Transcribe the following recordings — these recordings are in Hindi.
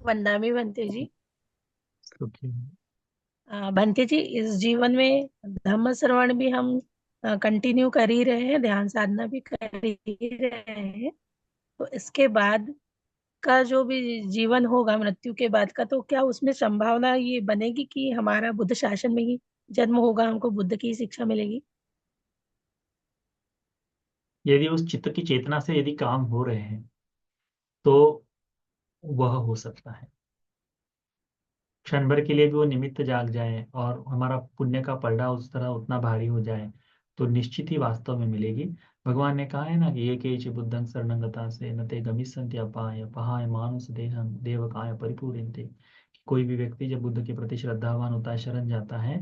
वंदामी बनते जी। सुखी। बनते जी, इस जीवन में धम्म श्रवण भी हम कंटिन्यू कर ही रहे हैं, ध्यान साधना भी कर ही रहे हैं। तो इसके बाद का जो भी जीवन होगा मृत्यु के बाद का, तो क्या उसमें संभावना ये बनेगी कि हमारा बुद्ध शासन में ही जन्म होगा, हमको बुद्ध की शिक्षा मिलेगी? यदि उस चित्त की चेतना से यदि काम हो रहे हैं तो वह हो सकता है। क्षण भर के लिए भी वो निमित्त जाग जाए और हमारा पुण्य का पलड़ा उस तरह उतना भारी हो जाए तो निश्चित ही वास्तव में मिलेगी। भगवान ने कहा है ना कि ये केच बुद्धं शरणं गता से न ते गमिष्यन्ति अपाय पहाय मानुष देहं देवकाय परिपूरिते। कि कोई भी व्यक्ति जब बुद्ध के प्रति श्रद्धावान होता है, शरण जाता है,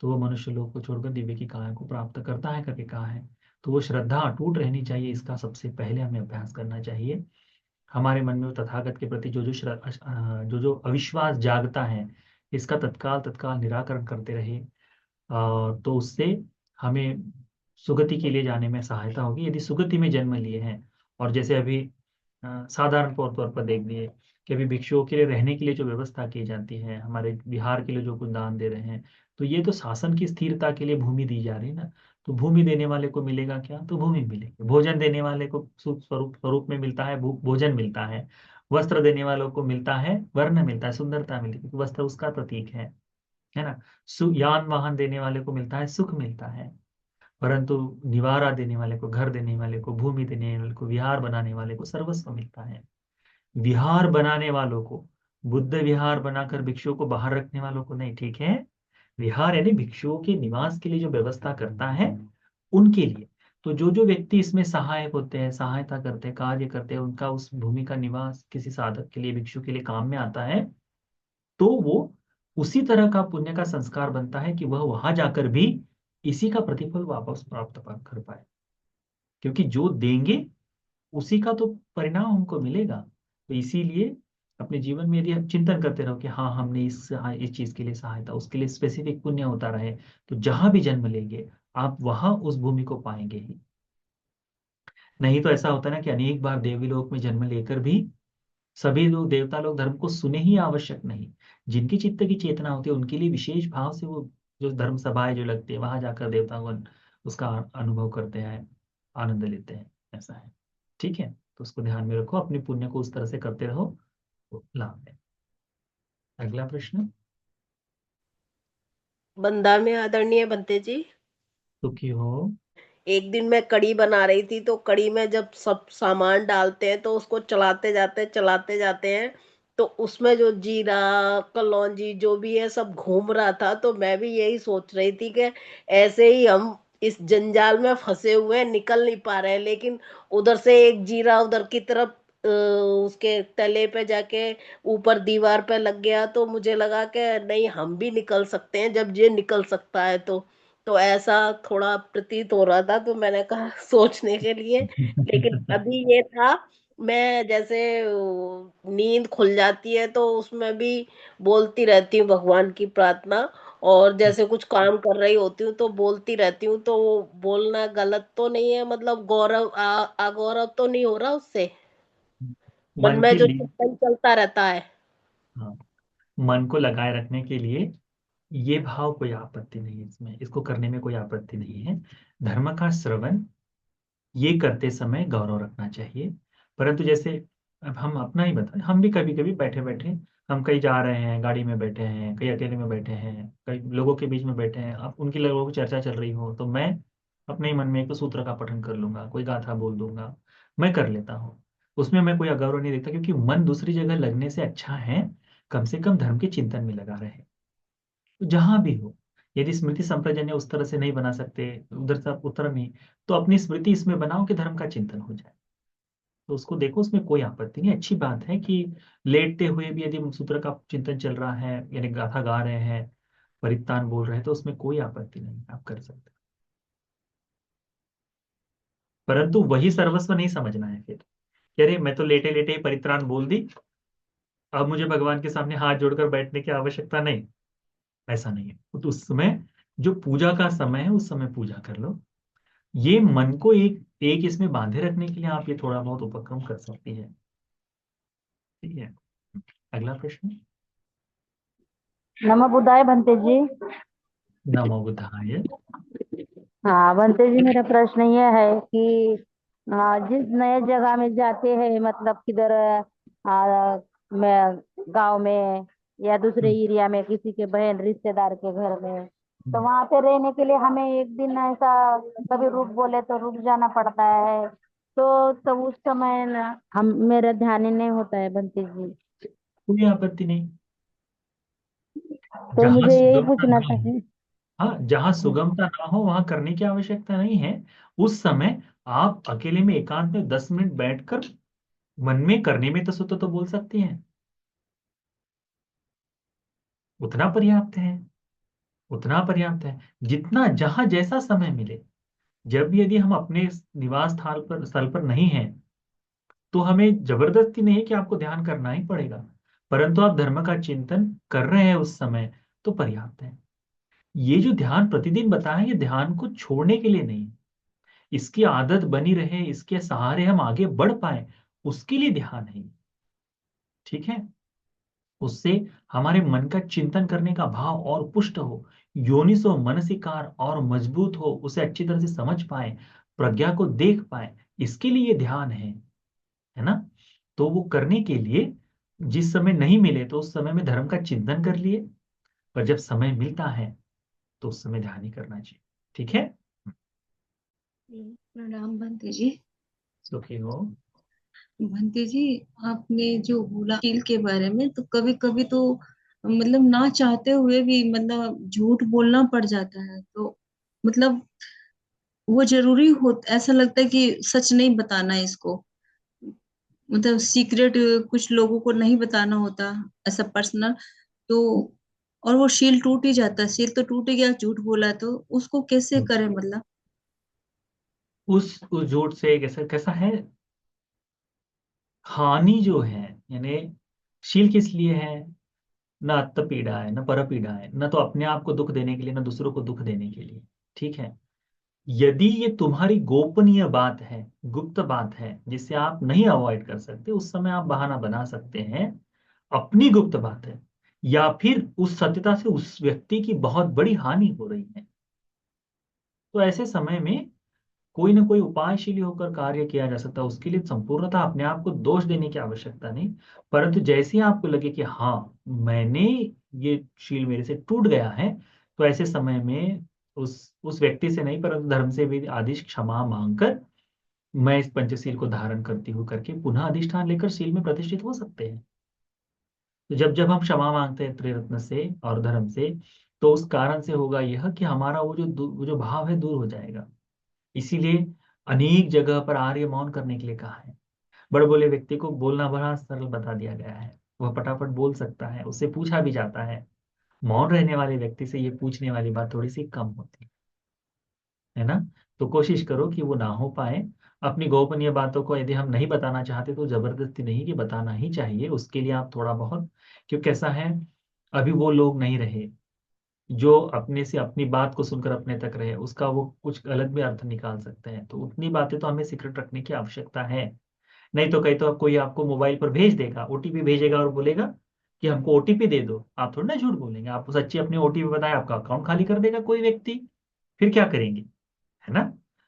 तो वो मनुष्य लोक को छोड़कर दिव्य की काया को प्राप्त करता है करके कहा है। तो वो श्रद्धा अटूट रहनी चाहिए, इसका सबसे पहले हमें अभ्यास करना चाहिए। हमारे मन में वो तथागत के प्रति जो जो अविश्वास जागता है, इसका तत्काल तत्काल निराकरण करते रहे। तो उससे हमें सुगति के लिए जाने में सहायता होगी यदि सुगति में जन्म लिए हैं। और जैसे अभी साधारण तौर तौर पर देख लिए कि अभी भिक्षुओं के लिए रहने के लिए जो व्यवस्था की जाती है, हमारे बिहार के लिए जो कुछ दान दे रहे हैं, तो ये तो शासन की स्थिरता के लिए भूमि दी जा रही है ना। तो भूमि देने वाले को मिलेगा क्या? तो भूमि मिलेगी। भोजन देने वाले को स्वरूप स्वरूप में मिलता है, भोजन मिलता है। वस्त्र देने वालों को मिलता है, वर्ण मिलता है, सुंदरता मिलती है, क्योंकि वस्त्र उसका प्रतीक है ना। यान वाहन देने वाले को मिलता है, सुख मिलता है। परंतु निवारा देने वाले को, घर देने वाले को, भूमि देने वाले को, विहार बनाने वाले को सर्वस्व मिलता है। विहार बनाने वालों को, बुद्ध विहार बनाकर भिक्षुओं को बाहर रखने वालों को नहीं, ठीक है। विहार यानी भिक्षुओं के निवास के लिए जो व्यवस्था करता है, उनके लिए। तो जो जो व्यक्ति इसमें सहायक होते हैं, सहायता करते हैं, कार्य करते हैं, उनका उस भूमि का निवास किसी साधक के लिए, भिक्षु के लिए काम में आता है, तो वो उसी तरह का पुण्य का संस्कार बनता है कि वह वहां जाकर भी इसी का प्रतिफल वापस प्राप्त कर पाए। क्योंकि जो देंगे उसी का तो परिणाम हमको मिलेगा। तो इसीलिए अपने जीवन में यदि आप चिंतन करते रहो कि हाँ हमने इस चीज के लिए सहायता, उसके लिए स्पेसिफिक पुण्य होता रहे, तो जहां भी जन्म लेंगे आप वहां उस भूमि को पाएंगे ही। नहीं तो ऐसा होता है ना कि अनेक बार देवी लोक में जन्म लेकर भी सभी लोग, देवता लोग धर्म को सुने ही आवश्यक नहीं। जिनकी चित्त की चेतना होती है उनके लिए विशेष भाव से वो जो धर्म सभाएं जो लगती है वहां जाकर देवता को उसका अनुभव करते हैं, आनंद लेते हैं। ऐसा है। ठीक है, तो उसको ध्यान में रखो, अपने पुण्य को उस तरह से करते रहो तो लाभ है। अगला प्रश्न। बंदा में आदरणीय बनते जी, सुखी हो। एक दिन मैं कढ़ी बना रही थी, तो कढ़ी में जब सब सामान डालते हैं तो उसको चलाते जाते हैं, तो उसमें जो जीरा कलौंजी जो भी है सब घूम रहा था। तो मैं भी यही सोच रही थी कि ऐसे ही हम इस जंजाल में फंसे हुए हैं, निकल नहीं पा रहे हैं। लेकिन उधर से एक जीरा उधर की तरफ उसके तले पे जाके ऊपर दीवार पे लग गया, तो मुझे लगा कि नहीं, हम भी निकल सकते हैं जब ये निकल सकता है। तो ऐसा थोड़ा प्रतीत हो रहा था, तो मैंने कहा सोचने के लिए। लेकिन अभी ये था, मैं जैसे नींद खुल जाती है तो उसमें भी बोलती रहती हूँ भगवान की प्रार्थना। और जैसे कुछ काम कर रही होती हूँ तो बोलती रहती हूँ। तो वो बोलना गलत तो नहीं है? मतलब अगौरव तो नहीं हो रहा उससे? मन मन में की जो ली चिंतन चलता रहता है। हाँ, मन को लगाए रखने के लिए ये भाव, कोई आपत्ति नहीं है इसमें, इसको करने में कोई आपत्ति नहीं है। धर्म का श्रवण ये करते समय गौरव रखना चाहिए। परंतु जैसे अब हम अपना ही बताएं, हम भी कभी कभी बैठे बैठे, हम कहीं जा रहे हैं, गाड़ी में बैठे हैं, कहीं अकेले में बैठे हैं, कई लोगों के बीच में बैठे हैं, अब उनकी लोगों की चर्चा चल रही हो तो मैं अपने ही मन में एक सूत्र का पठन कर लूंगा, कोई गाथा बोल दूंगा। मैं कर लेता हूँ। उसमें मैं कोई अगौरव नहीं देखता, क्योंकि मन दूसरी जगह लगने से अच्छा है कम से कम धर्म के चिंतन में लगा रहे। तो जहां भी हो, यदि स्मृति संप्रजन्य उस तरह से नहीं बना सकते, उधर से उत्तर नहीं, तो अपनी स्मृति इसमें बनाओ कि धर्म का चिंतन हो जाए। तो उसको देखो, उसमें कोई आपत्ति नहीं। अच्छी बात है कि लेटते हुए भी यदि सूत्र का चिंतन चल रहा है, यानी गाथा गा रहे हैं, परित्राण बोल रहे हैं, तो उसमें कोई आपत्ति नहीं, आप कर सकते हैं। परंतु वही सर्वस्व नहीं समझना है फिर कि अरे मैं तो लेटे लेटे ही परित्राण बोल दी, अब मुझे भगवान के सामने हाथ जोड़कर बैठने की आवश्यकता नहीं। ऐसा नहीं है। तो उस समय जो पूजा का समय है उस समय पूजा कर लो। ये मन को एक एक इसमें बांधे रखने के लिए आप ये थोड़ा बहुत उपक्रम कर सकती है। ठीक है। अगला प्रश्न। नमो बुद्धाय भंते जी। नमो बुद्धाय। हाँ भंते जी, मेरा प्रश्न यह है कि जिस नए जगह में जाते हैं, मतलब किधर में गांव में या दूसरे हम्म, एरिया में किसी के बहन रिश्तेदार के घर में, तो हम्म। वहां पे रहने के लिए हमें एक दिन ऐसा कभी रुक बोले तो रुक जाना पड़ता है। तो उस समय हम मेरा ध्यान ही नहीं होता है भंते जी। कोई आपत्ति नहीं। तो जहां मुझे यही सुगमता पूछना ना था हो, कि हाँ, जहां सुगमता ना हो वहां करने की आवश्यकता नहीं है। उस समय आप अकेले में एकांत में 10 मिनट बैठकर मन में करने में तो सुतो तो बोल सकते हैं। उतना पर्याप्त है। उतना पर्याप्त है। जितना जहां जैसा समय मिले। जब यदि हम अपने निवास स्थल पर नहीं हैं, तो हमें जबरदस्ती नहीं है कि आपको ध्यान करना ही पड़ेगा। परंतु आप धर्म का चिंतन कर रहे हैं उस समय, तो पर्याप्त है। ये जो ध्यान प्रतिदिन बताया है, ये ध्यान को छोड़ने के लिए नहीं है। इसकी आदत बनी रहे, इसके सहारे हम आगे बढ़ पाए, उसके लिए ध्यान है। ठीक है। उससे हमारे मन का चिंतन करने का भाव और पुष्ट हो, योनिसो मनसिकार और मजबूत हो, उसे अच्छी तरह से समझ पाए, प्रज्ञा को देख पाए। इसके लिए ये ध्यान है ना। तो वो करने के लिए जिस समय नहीं मिले तो उस समय में धर्म का चिंतन कर लिए, पर जब समय मिलता है तो उस समय ध्यान ही करना चाहिए। ठीक है। प्रणाम भंते जी। सुखी हो। भंते जी, आपने जो बोला कील के बारे में, तो कभी कभी तो मतलब ना चाहते हुए भी मतलब झूठ बोलना पड़ जाता है, तो मतलब वो जरूरी हो, ऐसा लगता है कि सच नहीं बताना है इसको, मतलब सीक्रेट कुछ लोगों को नहीं बताना होता, ऐसा पर्सनल। तो और वो सील टूट ही जाता है, सील तो टूट ही गया, झूठ बोला है, तो उसको कैसे करें मतलब। उस झूठ से कैसा कैसा है, हानि जो है, यानी शील किस लिए है? न अत्त पीड़ा है, न पर पीड़ा है, न तो अपने आप को दुख देने के लिए, न दूसरों को दुख देने के लिए। ठीक है। यदि ये तुम्हारी गोपनीय बात है, गुप्त बात है, जिसे आप नहीं अवॉइड कर सकते, उस समय आप बहाना बना सकते हैं। अपनी गुप्त बात है, या फिर उस सत्यता से उस व्यक्ति की बहुत बड़ी हानि हो रही है, तो ऐसे समय में कोई ना कोई उपायशीली होकर कार्य किया जा सकता है। उसके लिए संपूर्णतः अपने आप को दोष देने की आवश्यकता नहीं। परंतु जैसे ही आपको लगे कि हाँ, मैंने ये शील मेरे से टूट गया है, तो ऐसे समय में उस व्यक्ति से नहीं, परंतु धर्म से भी आदिश क्षमा मांगकर मैं इस पंचशील को धारण करती हूँ करके पुनः अधिष्ठान लेकर शील में प्रतिष्ठित हो सकते हैं। तो जब जब हम क्षमा मांगते हैं त्रिरत्न से और धर्म से, तो उस कारण से होगा यह कि हमारा वो जो भाव है दूर हो जाएगा। इसीलिए अनेक जगह पर आर्य मौन करने के लिए कहा है। बड़े बोले व्यक्ति को बोलना बड़ा सरल बता दिया गया है, वह फटाफट बोल सकता है, उससे पूछा भी जाता है। मौन रहने वाले व्यक्ति से ये पूछने वाली बात थोड़ी सी कम होती है ना। तो कोशिश करो कि वो ना हो पाए। अपनी गोपनीय बातों को यदि हम नहीं बताना चाहते तो जबरदस्ती नहीं कि बताना ही चाहिए, उसके लिए आप थोड़ा बहुत, क्योंकि कैसा है, अभी वो लोग नहीं रहे जो अपने से अपनी बात को सुनकर अपने तक रहे, उसका वो कुछ गलत भी अर्थ निकाल सकते हैं। तो उतनी बातें तो हमें सीक्रेट रखने की आवश्यकता है। नहीं तो कहीं तो कोई आपको मोबाइल पर भेज देगा, ओटीपी भेजेगा और बोलेगा कि हमको ओटीपी दे दो, आप थोड़ा ना झूठ बोलेंगे, आप सच्ची अपनी ओटीपी बताए, आपका अकाउंट खाली कर देगा कोई व्यक्ति। फिर क्या करेंगे? है ना।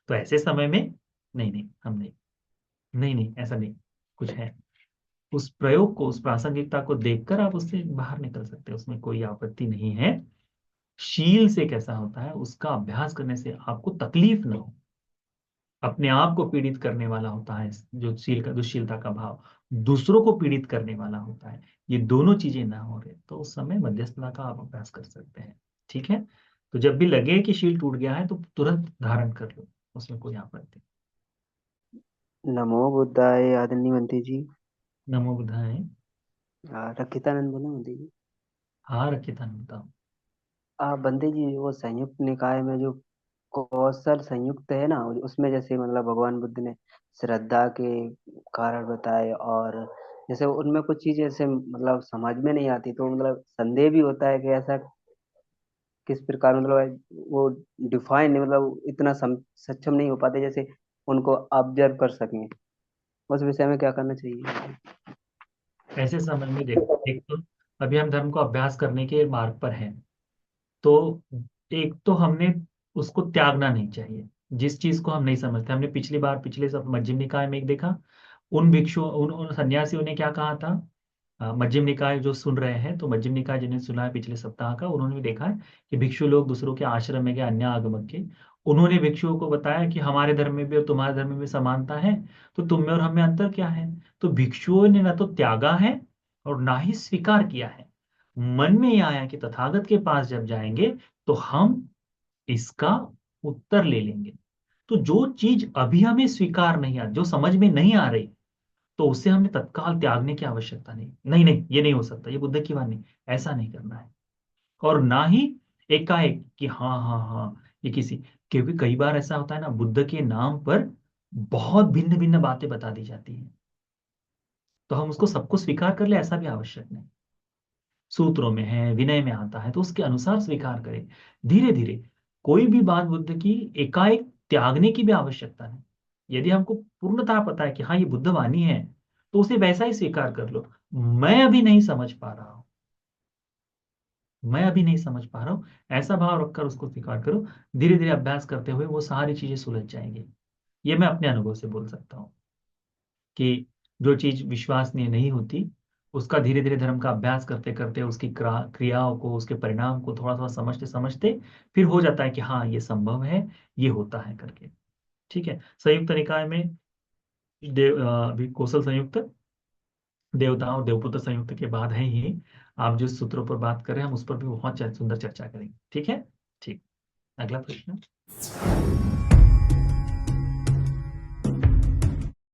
तो ऐसे समय में नहीं नहीं, हम नहीं, नहीं नहीं, ऐसा नहीं कुछ है। उस प्रयोग को, उस प्रासंगिकता को देखकर आप उससे बाहर निकल सकते हैं, उसमें कोई आपत्ति नहीं है। शील से कैसा होता है, उसका अभ्यास करने से आपको तकलीफ ना हो, अपने आप को पीड़ित करने वाला होता है जो शील का, दुशीलता का भाव दूसरों को पीड़ित करने वाला होता है, ये दोनों चीजें ना हो रहे, तो उस समय मध्यस्थता का आप अभ्यास कर सकते हैं। ठीक है। तो जब भी लगे कि शील टूट गया है तो तुरंत धारण कर लो, उसमें कोई आपत्ति। नमो बुद्धाय आदरणीय मंत्री जी। नमो बुद्धाय। रखितानंद बोले मंत्री जी। हाँ, रखित बताओ। बंदे जी, वो संयुक्त निकाय में जो कौशल संयुक्त है ना, उसमें जैसे मतलब भगवान बुद्ध ने श्रद्धा के कारण बताए, और जैसे उनमें कुछ चीजें ऐसे मतलब समझ में नहीं आती, तो मतलब संदेह भी होता है कि ऐसा किस प्रकार मतलब वो डिफाइन मतलब इतना सक्षम नहीं हो पाते जैसे उनको ऑब्जर्व कर सकें। उस विषय में क्या करना चाहिए? ऐसे समय में देखो, एक तो अभी हम धर्म को अभ्यास करने के मार्ग पर हैं, तो एक तो हमने उसको त्यागना नहीं चाहिए। जिस चीज को हम नहीं समझते, हमने पिछली बार पिछले सब मध्यम निकाय में एक देखा, उन भिक्षु उन सन्यासियों ने क्या कहा था। मध्यम निकाय जो सुन रहे हैं, तो मध्यम निकाय जिन्हें सुना है पिछले सप्ताह का, उन्होंने भी देखा है कि भिक्षु लोग दूसरों के आश्रम में गए, अन्य आगमक के, उन्होंने भिक्षुओं को बताया कि हमारे धर्म में भी और तुम्हारे धर्म में भी समानता है, तो तुम में और हम में अंतर क्या है। तो भिक्षुओं ने ना तो त्यागा है और ना ही स्वीकार किया है। मन में ये आया कि तथागत के पास जब जाएंगे तो हम इसका उत्तर ले लेंगे। तो जो चीज अभी हमें स्वीकार नहीं आ, जो समझ में नहीं आ रही, तो उसे हमें तत्काल त्यागने की आवश्यकता नहीं। नहीं नहीं, ये नहीं हो सकता, ये बुद्ध की वाणी, ऐसा नहीं करना है। और ना ही एकाएक कि हाँ हाँ हाँ ये किसी, क्योंकि कई बार ऐसा होता है ना, बुद्ध के नाम पर बहुत भिन्न भिन्न बातें बता दी जाती हैं, तो हम उसको सबको स्वीकार कर ले, ऐसा भी आवश्यक नहीं। सूत्रों में है, विनय में आता है, तो उसके अनुसार स्वीकार करें। धीरे धीरे कोई भी बात बुद्ध की एकाएक त्यागने की भी आवश्यकता नहीं। यदि हमको पूर्णतः पता है कि हाँ ये बुद्ध वाणी है, तो उसे वैसा ही स्वीकार कर लो। मैं अभी नहीं समझ पा रहा हूं, मैं अभी नहीं समझ पा रहा हूं, ऐसा भाव रखकर उसको स्वीकार करो। धीरे धीरे अभ्यास करते हुए वो सारी चीजें सुलझ जाएंगी। ये मैं अपने अनुभव से बोल सकता हूँ कि जो चीज विश्वसनीय नहीं होती, उसका धीरे धीरे धर्म का अभ्यास करते करते उसकी क्रियाओं को, उसके परिणाम को थोड़ा थोड़ा समझते समझते फिर हो जाता है कि हाँ ये संभव है, ये होता है करके। ठीक है। संयुक्त निकाय में अभी कौशल संयुक्त, देवता और देवपुत्र संयुक्त के बाद है ही आप जिस सूत्रों पर बात कर रहे हैं, हम उस पर भी बहुत सुंदर चर्चा करेंगे। ठीक है। ठीक। अगला प्रश्न।